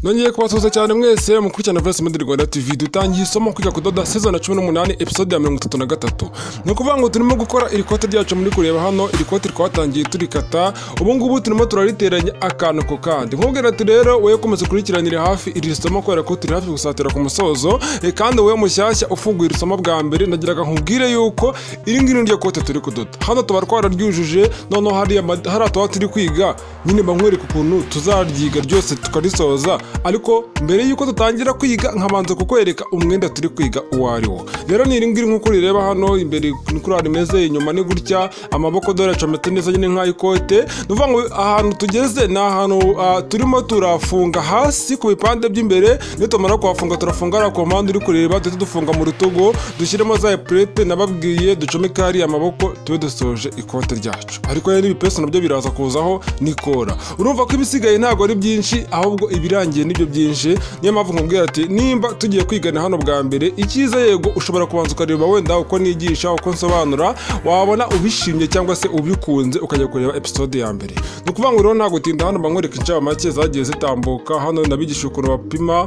Nongeye kubasuhuza cyane mwese mukurikirana Voice Model Rwanda TV. Dutangiye isomo kwiga kudoda season ya 18 episode ya 33. Ni ukuvuga ngo turimo gukora iri kote ryacu muri kureba hano. Iri kote twatangiye turikata, ubu ngubu turimo turariteranya akantu ko kandi. Nkubwira ati rero wewe komeza kurikiranira hafi iri somo kubera ko turi hafi gusatira ku musozo, kandi wewe mushyashya ufunguye iri somo bwa mbere ndagiraga nkubwire yuko iri ngiri ryo kote turi kudoda. Hano tuba twararyujuje, noneho hari atwa turi kwiga nyine bankwereka ukuntu tuzaryiga ryose tukarisoza. Ariko mbere yuko tutangira kwiga nkabanza kukwereka umwenda turi kwiga uwo ari wo. Rero ni iringiri nkuko rireba hano imbere ni kuri arimeze, inyuma ni gutya, amaboko dore acometse neza nyine nka ikote. Nuvuga ngo ahantu tugeze na ahantu turimo turafunga hasi ku bipande by'imbere, nitumara kuhafunga turafunga ara komande uri kureba, dufunga mu rutugo, dushyiremo za Ep33 nababwiye, ducomeka hari amaboko tube dusoje ikote ryacu. Ariko rero ibipeso nabyo biraza kuzaho nikora. Urumva ko ibisigaye ntago ari byinshi, ahubwo ibirangiye nibyo byinshi. Niyo mpamvu nkubwira ati nimba tugiye kwigana hano bwa mbere, icyiza yego ushobora kubanza ukareba wenda uko nigisha, uko nsobanura, wabona ubishimye cyangwa se ubikunze ukajya kureba episode ya mbere. Ni ukuvuga ngo rero nta gutinda hano bankwereka incamake zagiye zitambuka. Hano nabigisha ukuntu bapima,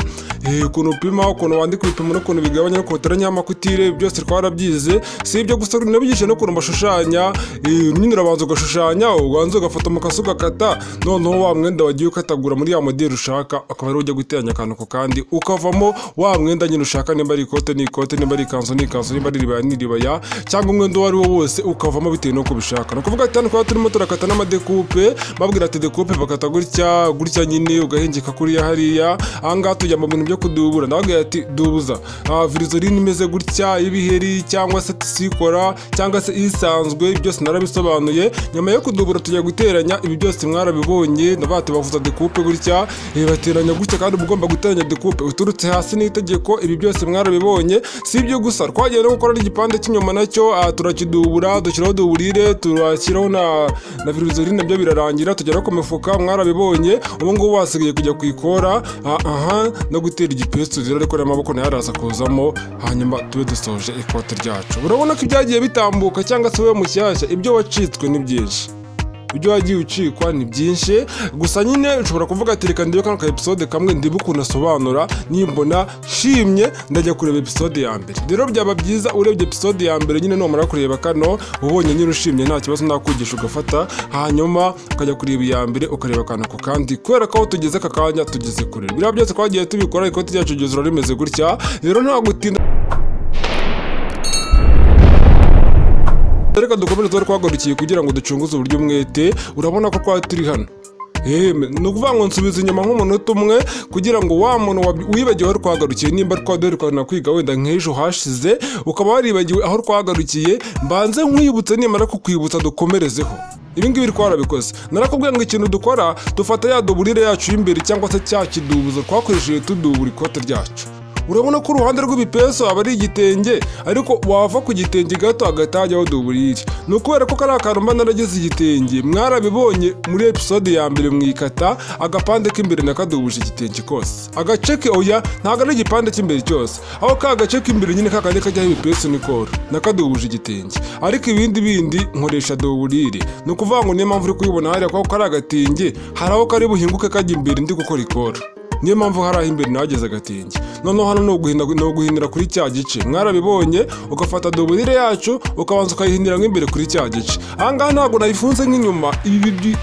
ukuntu upima, ukuntu wandika ibipimo, n'ukuntu bigabanya, n'ukuntu uteranya amakutire, byose twarabyize. Si ibyo gusa nabigisha n'ukuntu bashushanya, nyine urabanza ugashushanya, ubanza ugafata umukasi ugakata, noneho wa mwenda wagiye ukatagura muri ya modeli ushaka, akaba ari ujya guteranya akantu ko kandi ukavamo wa mwenda nyine ushaka, nimba ari ikote ni ikote, nimba ari ikanzu ni ikanzu, nimba ari iribaya ni iribaya, cyangwa umwenda uwo ari wo wose ukavamo bitewe n'uko ubishaka. Ni ukuvuga ati hano kuba turimo turakata n'amadekupe, babwira ati dekupe bakata gutya nyine ugahengeka kuriya hariya. Ahangaha tujya mu bintu byo kudubura, ndababwira ati dubuza virizorine imeze gutya, ibiheri cyangwa se cyigore cyangwa se isanzwe, byose narabisobanuye. Nyuma yo kudubura tujya guteranya, ibi byose mwarabibonye. Ndabati bavuza dekupe gutya, bateranya gutya, kandi ugomba guteranya dekupe uturutse hasi n'itegeko. Ibi byose mwarabibonye. Si ibyo gusa, twagiye no gukora n'igipande cy'inyuma nacyo turakidubura, dushyiraho duburire, turashyiraho na virizorine, nabyo birarangira, tugera ku mifuka mwarabibonye. Ubu ngubu wasigaye kujya kwikora no gutera igipesu zira, ariko n'amaboko nayo araza kuzamo, hanyuma tube dusoje ikote ryacu. Urabona ko ibyagiye bitambuka, cyangwa se wowe mushyashya ibyo wacitswe ni byinshi, ibyo wagiye ucikwa ni byinshi. Gusa nyine ushobora kuvuga ati reka ndebe kano episode kamwe ndibe ukuntu asobanura, nimbona nshimye ndajya kureba episode ya mbere. Rero byaba byiza urebye episode ya mbere nyine, numara kureba kano ubonye nyine ushimye nta kibazo nakugisha ugafata, hanyuma ukajya kureba iya mbere ukareba akantu ko kandi, kubera ko aho tugeze aka kanya tugeze kure. Biriya byose twagiye tubikora, ikote ryacu ryuzura rimeze gutya. Rero nta gutinda, reka dukomeze tuba twagarukiye kugira ngo ducunguze uburyo umwete. Urabona ko twari turi hano, ni ukuvuga ngo nsubiza inyuma nk'umunota umwe kugira ngo wa muntu wibagiwe aho twagarukiye, nimba twaduherukana kwiga wenda nk'ejo hashize ukaba waribagiwe aho twagarukiye, mbanze nkwibutse, nimara kukwibutsa dukomerezeho. Ibi ngibi twarabikoze. Narakubwiye ngo ikintu dukora, dufata ya duburire yacu y'imbere cyangwa se cya kidubuzo twakoresheje tudubura ikote ryacu. Urabona ko uruhande rw'ibipeso aba ari igitenge, ariko wava ku gitenge gato hagati hajyaho duburire. Ni ukubera ko kari akantu mba naragize igitenge, mwarabibonye muri episode ya mbere mwikata, agapande k'imbere nakadubuje igitenge kose. Agaceke oya, ntabwo ari igipande cy'imbere cyose, aho ka gace k'imbere nyine kakandi kajyaho ibipeso nikora nakadubuje igitenge, ariko ibindi bindi nkoresha duburire. Ni ukuvuga ngo niyo mpamvu uri kuyibona hariya ko kari agatenge, hari aho kari buhinguke kajya imbere ndi gukora ikora, niyo mpamvu hari aho imbere nageze agatenge. Noneho hano ni uguhindura kuri cya gice, mwarabibonye, ugafata duburire yacu ukabanza ukayihindura nk'imbere kuri cya gice. Ahangaha ntabwo nayifunze nk'inyuma,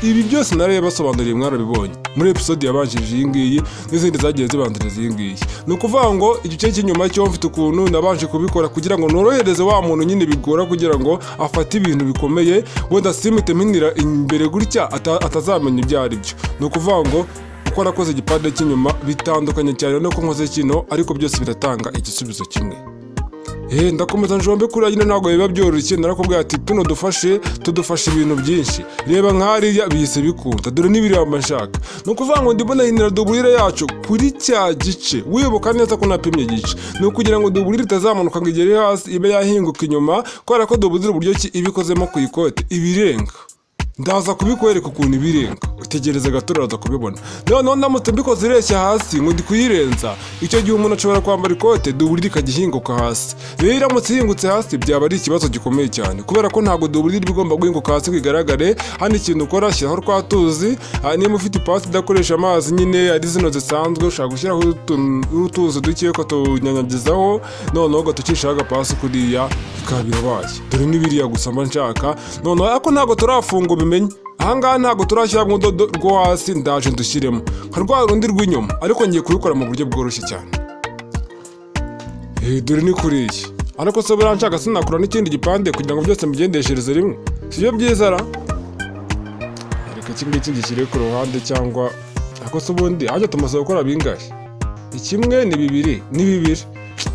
ibi byose naraye basobanuriye, mwarabibonye muri episode yabanjirije iyi ngiyi n'izindi zagiye zibanziriza iyi ngiyi. Ni ukuvuga ngo igice cy'inyuma cyo mfite ukuntu nabanje kubikora kugira ngo norohereze wa muntu nyine bigora kugira ngo afate ibintu bikomeye, wenda simite mpinira imbere gutya atazamenya ibyo ari byo. Ni ukuvuga ngo uko nakoze igipande cy'inyuma bitandukanye cyane nuko nkoze kino, ariko byose biratanga igisubizo kimwe. Ndakomeza njombe kuri nyine, ntabwo biba byoroshye. Narakubwira ati tuno tudufasha ibintu byinshi. Reba nk'hariya bihise bikunda, dore n'ibiramba nshaka. Ni ukuvuga ngo ndimo nahinira duburire yacu kuri cya gice, wibuka neza ko napimye igice. Ni ukugira ngo duburire itazamanuka ngo igere hasi ibe yahinguka inyuma, kubera ko duburire uburyo ki ibikozemo ku ikote ibirenga. Ndaza kubikwereka ukuntu ibirenga. utegereza gato uraza kubibona. Noneho ndamutse mbikoze ireshya hasi ngo ndi kuyirenza, icyo gihe umuntu ashobora kwambara ikote duburi rikagihinguka hasi. Rero iramutse ihingutse hasi byaba ari ikibazo gikomeye cyane, kubera ko ntabwo duburi bigomba guhinguka hasi bigaragare. Hano ikintu ukora, shyiraho rwatuzi, niba ufite ipasi idakoresha amazi nyine ari zino zisanzwe, ushaka gushyiraho utuzi duke ukatunyanyagizaho, noneho ugatukishaho agapasi kuriya bikaba birabaye. Dore n'ibiriya gusa mba nshaka. Noneho ariko ntabwo turafunga ubimenye, ahangaha ntabwo turashyiramo urudodo rwo hasi, ndaje ndushyiremo nka rwa rundi rw'inyuma, ariko ngiye kubikora mu buryo bworoshye cyane. Dore ni kuriya, ariko se buriya nshaka sinakora n'ikindi gipande kugira ngo byose mbigendeshereze rimwe, sibyo byiza ra? Reka iki ngiki ngishyire ku ruhande, cyangwa ariko se ubundi hajya tumaze gukora bingahe? Kimwe ni bibiri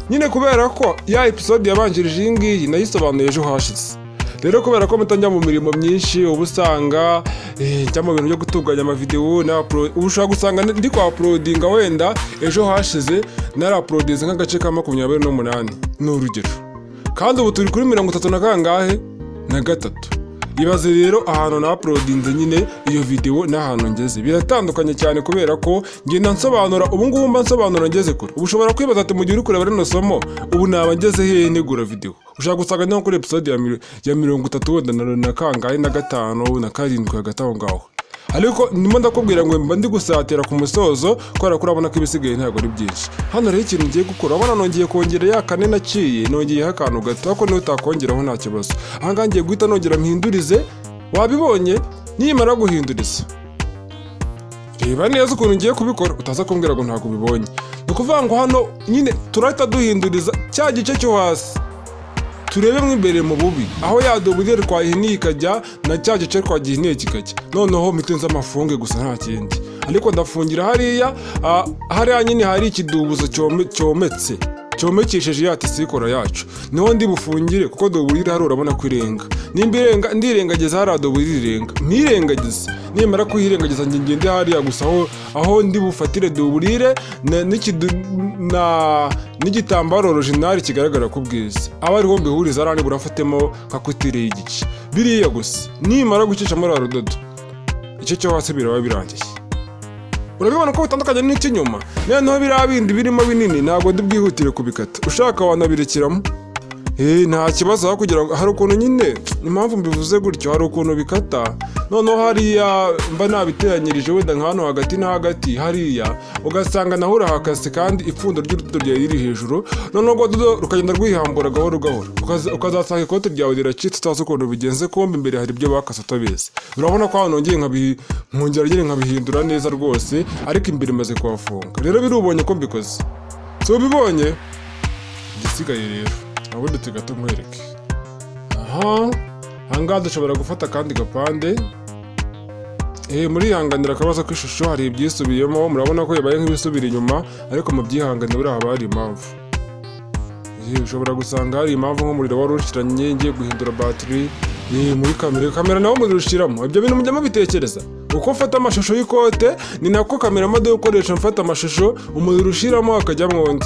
nyine, kubera ko ya episode yabanjirije iyi ngiyi nayisobanuye ejo hashize. Rero kubera ko mutajya mu mirimo myinshi, uba usanga njya mu bintu byo gutunganya amavidewo ubu ushobora gusanga ndi kwa uploadinga, wenda ejo hashize nari uploadinze nk'agace ka 28 ni urugero, kandi ubu turi kuri 33 ibaze rero ahantu na uploadinze nyine iyo video n'ahantu ngeze biratandukanye cyane, kubera ko ngenda nsobanura. Ubu ngubu mba nsobanura ngeze kure. Ubu ushobora kwibaza ati mu gihe uri kureba rino somo ubu naba ngeze hehe negura video. Ushaka gusanga nko kuri episode ya 30 wenda na kangahe na 5 na 7 hagati aho ngaho. Ariko ndimo ndakubwira ngo mba ndi gusatira ku musozo, kubera ko urabona ko ibisigaye ntabwo ari byinshi. Hano rero ikintu ngiye gukora, abana nongeye kongera ya kane naciye, nongeyeho akantu gato, ariko niyo utakongeraho nta kibazo. Ahangaha ngiye guhita nongera mpindurize. Wabibonye? Nimara guhinduriza, reba neza ukuntu ngiye kubikora, utaza kumbwira ngo ntabwo ubibonye. Ni ukuvuga ngo hano nyine turahita duhinduriza cya gice cyo hasi, turebe mo imbere mu bubi, aho ya doburi twahiniye ikajya na cya gice twagihiniye kikajya. Noneho mitenza amafunge gusa nta kindi, ariko ndafungira hariya nyine hari ikidubuzo cyomekesheje ya tisikora yacu, niho ndi bufungire, kuko doburi hari urabona ko irenga. Nimba ndirengagiza hariya doburi irenga, ntirengagize. Nimara kuhirengagiza ngende hariya gusa aho ndi bufatire doburire n'igitambaro original kigaragara ko bwiza, aba ariho mbihuriza arani burafatemo kakutire y'igice biriya gusa. Nimara gucisha muri rudodo, icyo cyo hasi biraba birangiye. Urabibona ko bitandukanye n'icy'inyuma. Noneho biriya bindi birimo binini ntabwo ndi bwihutire kubikata, ushaka wanabirekiramo. Nta kibazo, aho kugira ngo hari ukuntu nyine, impamvu mbivuze gutyo, hari ukuntu bikata. Noneho hariya mba nabiteranyirije wenda nka hano hagati na hagati hariya, ugasanga naho urahakase kandi ipfundo ry'urudodo ryawe riri hejuru. Noneho urudodo rukagenda rwihambura gahoro gahoro, ukazasanga ikote ryawe riracitse utazi ukuntu bigenze, kumbe imbere hari ibyo bakase utabizi. Urabona ko hano ngiye nkabihindura neza rwose, ariko imbere maze kuhafunga. Rero birubonye ko mbikoze, so bibonye igisigaye rero ubundi tugato nkwereke. Ahangaha dushobora gufata akandi gapande. Muri ihanganira akabazo k'ishusho hari ibyisubiyemo, murabona ko yabaye nk'ibisubira inyuma, ariko mu byihangane buriya haba hari impamvu. Ushobora gusanga hari impamvu nk'umuriro wari ushiranye, ngiye guhindura batiri muri kamera nawo umuriro ushiramo. Ibyo bintu mujya mubitekereza. Uko mfata amashusho y'ikote ni nako kamera made ukoresha mfata amashusho, umuriro ushiramo akajyamo undi.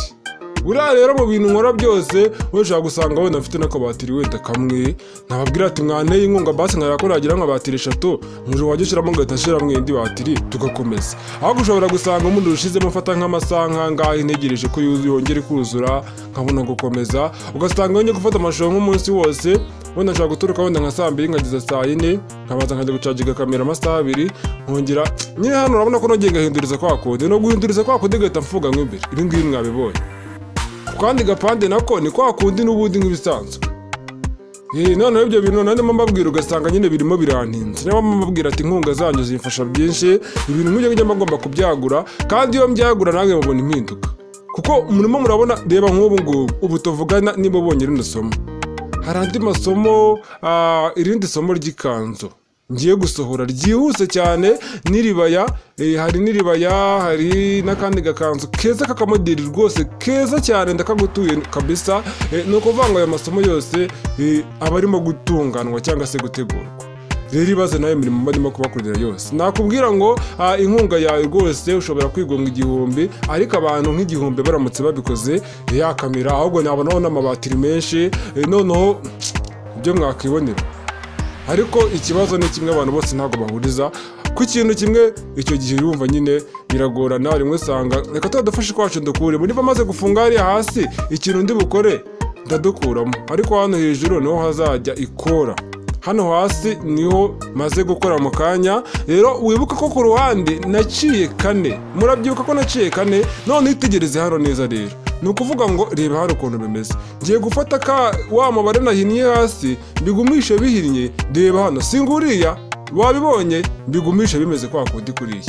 Buriya rero mu bintu nkora byose, ushaka gusanga wenda mfite n'akabatiri wenda kamwe, nababwira ati mwaneye inkunga basi nkayako nagira nka batiri 3, umuriro wajya ushyiramo ngatashiramo indi batiri tugakomeza. Aho gushobora gusanga umuriro ushizemo mfata nk'amasaha nkangahe ntegereje ko yongere kuzura, nkabona gukomeza. Ugasanga wongeye gufata amashusho nk'umunsi wose, wenda nshaka guturuka wenda nka saa 2 nkageza saa 4, nkabanza nkajya gucaginga kamera amasaha 2, nkongera nyine. Hano urabona ko nongeye ngahinduriza kwa kode, no guhinduriza kwa kode gahita mfuga nk'imbere. Ibi ngibi mwabibonye. Kandi gapande nako ni kwa kundi n'ubundi nk'ibisanzwe. Noneho ibyo bintu ndimo mbabwira, ugasanga nyine birimo birantinze. Niba mbabwira ati inkunga zanyu zimfasha byinshi, ibintu nk'ibyo ngibyo ngomba kubyagura, kandi iyo mbyagura nange mubona impinduka. Kuko murimo murabona, reba nk'ubu ngubu, ubu tuvugana niba ubonye rino somo, hari andi masomo, irindi somo ry'ikanzu ngiye gusohora ryihuse cyane n'iribaya. Hari n'iribaya, hari n'akandi gakanzu keza kakamoderi rwose keza cyane, ndakagutuye kabisa. Ni ukuvuga ngo aya masomo yose aba arimo gutunganwa cyangwa se gutegurwa. Rero ibaze nawe imirimo barimo kubakorera yose, nakubwira ngo inkunga yawe rwose ushobora kwigonga 1000, ariko abantu nk'igihumbi baramutse babikoze ya kamera, ahubwo nabonaho n'amabatiri menshi, noneho ibyo mwakibonera. Ariko ikibazo ni kimwe, abantu bose ntabwo bahuriza ku kintu kimwe, icyo gihe urumva nyine biragorana. Rimwe usanga reka tudafashe kwacu dukure niba maze gufunga hariya hasi, ikintu ndi bukore ndadukuramo, ariko hano hejuru niho hazajya ikora, hano hasi niho maze gukora mu kanya. Rero wibuka ko ku ruhande naciye 4, murabyibuka ko naciye 4. none itegereze hano neza. Rero ni ukuvuga ngo reba hano ukuntu bimeze, ngiye gufata wa mubare nahinnye hasi mbigumishe bihinnye. reba hano singuriya, wabibonye, mbigumishe bimeze kwa kundi kuriya,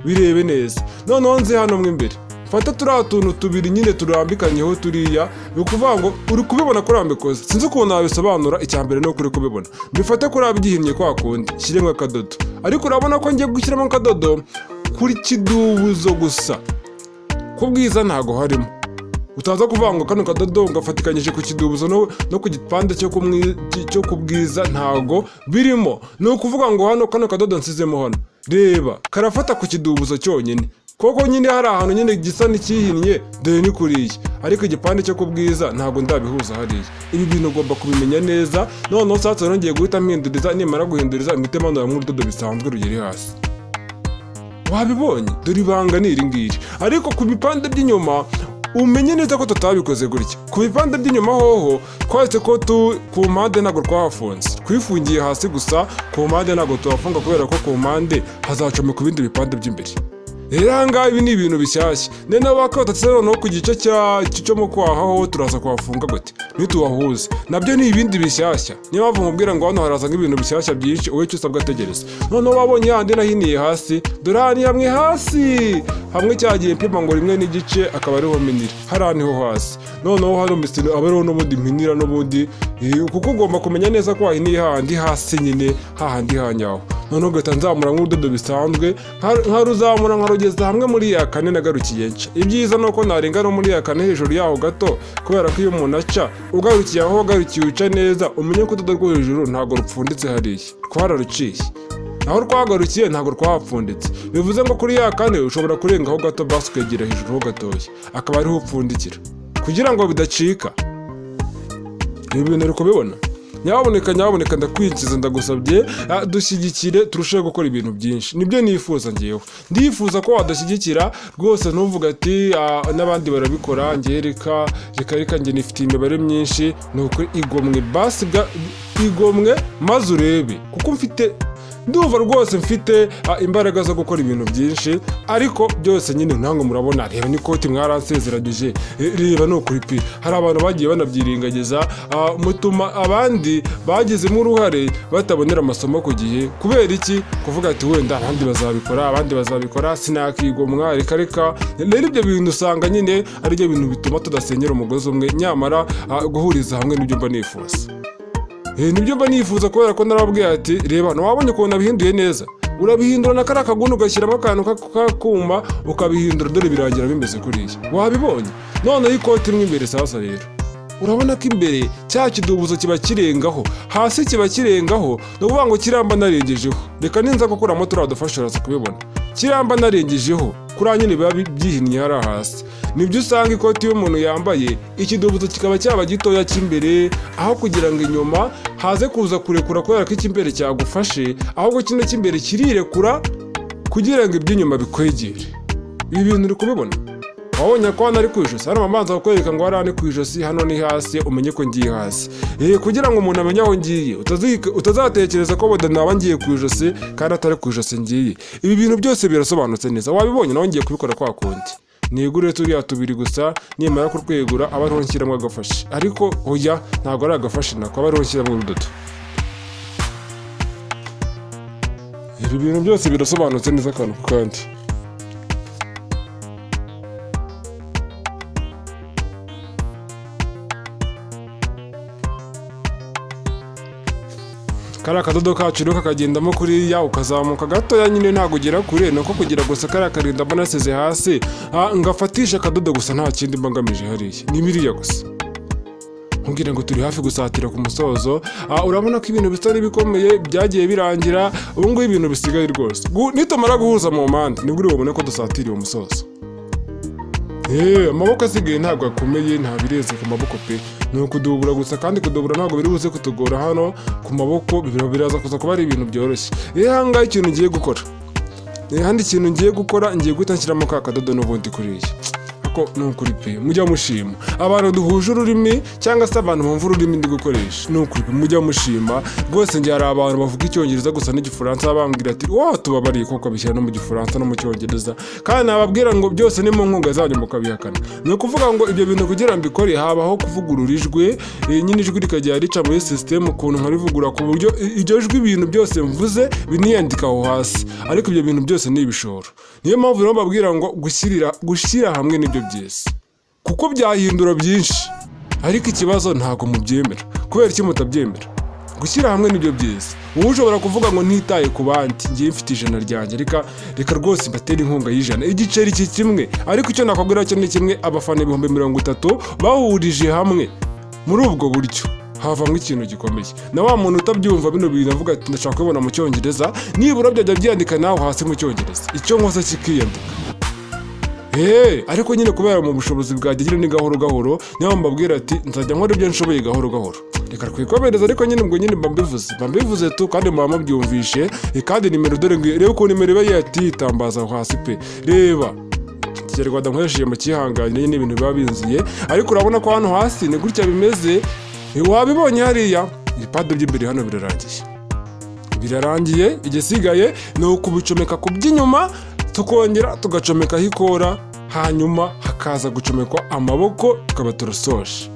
birebe neza. noneho nze hano mo imbere fata turiya tuntu tubiri nyine turambikanyeho turiya, ni ukuvuga ngo uri kubibona ko urambikoze. sinzi ukuntu nabisobanura. icya mbere ni uko uri kubibona, mbifate kuri abigihinnye kwa kundi, shyiremo akadodo. ariko urabona ko ngiye gushyiramo akadodo kuri kidubuzo gusa, ku bwiza ntago harimo. utaza kuvuga ngo kano kadodo ngafatikanyije ku kidubuzo no ku gipande cyo ku bwiza, ntago birimo. ni ukuvuga ngo hano kano kadodo nsizemo hano, reba karafata ku kidubuzo cyonyine, koko nyine hari ahantu nyine gisa n'ikihinnye, dore ni kuriya. ariko igipande cyo ku bwiza ntabwo ndabihuza hariya. ibi bintu ugomba kubimenya neza. noneho sasa ngiye guhita mpinduriza, nimara guhinduriza impite manura nk'urudodo bisanzwe rugere hasi. wabibonye, dore ibanga ni iri ngiri. ariko ku bipande by'inyuma umenye neza ko tutabikoze gutya. ku bipande by'inyuma hoho twahise ko ku mpande ntabwo twahafunze, twifungiye hasi gusa, ku mpande ntabwo tuhafunga kubera ko ku mpande hazacomeka ibindi bipande by'imbere. rero ahangaha ibi ni ibintu bishyashya. noneho bakatatse noneho ku gice cyo mu kwaha ho turaza kuhafunga gute ntituhahuze, nabyo ni ibindi bishyashya. niyo mpamvu mubwira ngo hano haraza nk'ibintu bishyashya byinshi, wowe icyo usabwa ategereza. noneho wabonye handi nahiniye hasi, dore aha ni hamwe hasi, hamwe cyagiye mpima ngo 1 n'igice akaba ariho minira, hariya niho hasi. noneho hano mbese aba ariho n'ubundi minira n'ubundi, kuko ugomba kumenya neza ko wahiniye hahandi hasi nyine, hahandi hanyaho. noneho ugahita nzamura nk'urudodo bisanzwe, nkaruzamura nkarugeza hamwe muri ya 4 nagarukiye nca. ibyiza ni uko narenga no muri ya 4 hejuru yaho gato, kubera ko iyo umuntu aca ugarukiye aho wagarukiye uca neza, umenye ko urudodo rwo hejuru ntabwo rupfunditse hariya, twararuciye. aho rwagarukiye ntabwo rwahapfunditse, bivuze ngo kuri ya 4 ushobora kurengaho gato basi ukegera hejuru ho gatoya, akaba ariho upfundikira kugira ngo bidacika. ibi bintu uri kubibona? nyaboneka ndakwikiza, ndagusabye dushyigikire, turusheho gukora ibintu byinshi. nibyo nifuza ngewe, ndifuza ko wadushyigikira rwose. ntuvuga ati n'abandi barabikora, ngewe reka nge nifitiye imibare myinshi. ni ukuri igomwe basi, igomwe maze urebe, kuko ndumva rwose mfite imbaraga zo gukora ibintu byinshi. ariko byose nyine ntango murabona, reba n'ikoti mwaransezeranyije, reba ni ukuri pe. hari abantu bagiye banabyiringagiza, mutuma abandi bagizemo uruhare batabonera amasomo ku gihe. kubera iki? kuvuga ati wenda abandi bazabikora sinakigomwa, reka. rero ibyo bintu usanga nyine ari byo bintu bituma tudasenyera umugozi umwe. nyamara guhuriza hamwe nibyo mba nifuza. nibyo mba nifuza, kubera ko narababwiye ati reba wabonye ukuntu nabihinduye neza, urabihindura na kariya kaguni ugashyiramo akantu k'akuma ukabihindura, dore birangira bimeze kuriya. wabibonye? noneho ikoti rimwe imbere sasa. rero urabona ko imbere cya kidubuzo kiba kirengaho, hasi kiba kirengaho, ni ukuvuga ngo kiramba narengejeho. reka ninza gukuramo turadufasha uraza kubibona, kiramba narengejeho kuriya nyine biba byihinnye hariya hasi. nibyo usanga ikoti y'umuntu yambaye ikidubuzo kikaba cyaba gitoya cy'imbere, aho kugira ngo inyuma haze kuza kurekura kubera ko icy'imbere cyagufashe, ahubwo kino cy'imbere kirirekura kugira ngo iby'inyuma bikwegere. ibi bintu uri kubibona? wabonye ko hano ari ku ijosi, hano bamanza kukwereka ngo hariya ni ku ijosi, hano ni hasi, umenye ko ngiye hasi. kugira ngo umuntu amenye aho ngiye, utazatekereza ko wenda naba ngiye ku ijosi kandi atari ku ijosi ngiye. ibi bintu byose birasobanutse neza, wabibonye? nawe ngiye kubikora kwa kundi. nigure turiya tubiri gusa, nimara kurwegura aba ariho nshyiramo agafashi. ariko oya, ntabwo ari agafashi nako, aba ariho nshyiramo urudodo. ibi bintu byose birasobanutse neza akantu ku kandi. kariya kadodo kacu rero kakagendamo kuriya, ukazamuka gatoya nyine, ntabwo ugera kure, ni uko kugira gusa kariya karinda mbona nasize hasi, ngafatisha akadodo gusa, nta kindi mba ngamije hariya, ni biriya gusa. nkubwira ngo turi hafi gusatira ku musozo. urabona ko ibintu bisa n'ibikomeye byagiye birangira, ubu ngubu ibintu bisigaye rwose. nitumara guhuza mu mpande nibwo uri bubone ko dusatiriye umusozo. amaboko asigaye ntabwo akomeye, nta bireze ku maboko pe, ni ukudubura gusa, kandi kudubura ntabwo biri buze kutugora hano ku maboko, biraza kuza kuba ari ibintu byoroshye. ahangaha ikintu ugiye gukora, handi ikintu ngiye gukora ngiye guhita nshyiramo ka kadodo n'ubundi kuriya ko nukuri pe mujya mushima abantu duhuje ururimi cyangwa se abantu bumva ururimi ndi gukoresha nukuri pe mujya mushima rwose ngiye hari abantu bavuga icyongereza gusa n'igifaransa bambwira ati tubabariye koko bishyira no mu gifaransa no mu cyongereza kandi nababwira ngo byose ni mu nkunga zanyu mukabihakana ni ukuvuga ngo ibyo bintu kugira mbikore habaho kuvugurura ijwi nyine ijwi rikajya rica muri system ukuntu nkarivugura ku buryo iryo jwi ibintu byose mvuze biniyandika aho hasi ariko ibyo bintu byose ni ibishoro niyo mpamvu rero mbabwira ngo gushyira hamwe nibyo byiza kuko byahindura byinshi ariko ikibazo ntago mubyemera kubera iki mutabyemera gushyira hamwe nibyo byiza wowe ushobora kuvuga ngo ntitaye ku bandi ngiye mfite ijana ryanjye reka rwose mbatera inkunga y'ijana igiceri kimwe ariko icyo nakubwira cyo ni kimwe abafana 30 bahurije hamwe muri ubwo buryo havamo ikintu gikomeye na wa muntu utabyumva bino bintu avuga ati ndashaka kubona mu cyongereza nibura byajya byandika nawe hasi mu cyongereza icyo nkoze kikiyandika ariko nyine kubera mu bushobozi bwagira ni gahoro gahoro niyo mbabwira ati nzajya nkora ibyo nshoboye gahoro gahoro reka twikomereza ariko nyine ubwo nyine mbivuze tu kandi mama byumvishe kandi nimero dore reba uko nimero iba yatitambaza hasi pe reba Kinyarwanda nkoresheje mu kihanganye nyine ibintu biba binziye ariko urabona ko hano hasi ni gutya bimeze wabibonye hariya ibipado by'imbere hano birarangiye igisigaye ni ukubicomeka ku by'inyuma tukongera tugacomekaho ikora hanyuma hakaza gucomekwa amaboko tukaba turasoje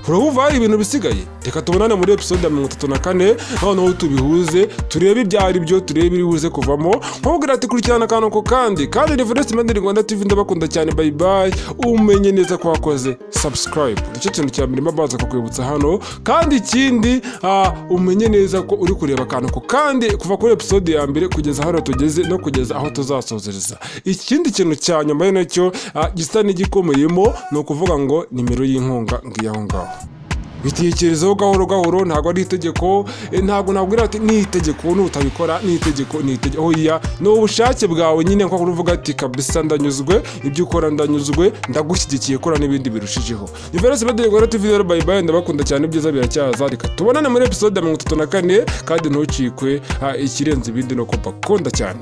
urumva hari ibintu bisigaye reka tubonane muri episode ya 34 noneho tubihuze turebe ibyari byo turebe ibihuze kuvamo nkubwira ati kurikirana akantu ko kandi Reference Rwanda TV ndabakunda cyane bye bye umenye neza ko wakoze subscribe nicyo kintu cya mbere mabaza kukwibutsa hano kandi ikindi umenye neza ko uri kureba akantu ko kandi kuva kuri episode ya mbere kugeza hano tugeze no kugeza aho tuzasozereza ikindi kintu cya nyuma nacyo gisa n'igikomeyemo ni ukuvuga ngo nimero y'inkunga ngiyaho ngaho bitekerezaho gahoro gahoro ntabwo ari itegeko ntabwo nabwira ati ni itegeko nutabikora ni itegeko oya no ubushake bwawe nyine nko kuvuga ati kabisa ndanyuzwe ibyo ukora ndanyuzwe ndagushyigikiye kora n'ibindi birushijeho Reference Rwanda TV bye bye ndabakunda cyane ibyiza biracyaza reka tubonane muri episode ya 34 kandi ntucikwe ikirenze ibindi no ko bakunda cyane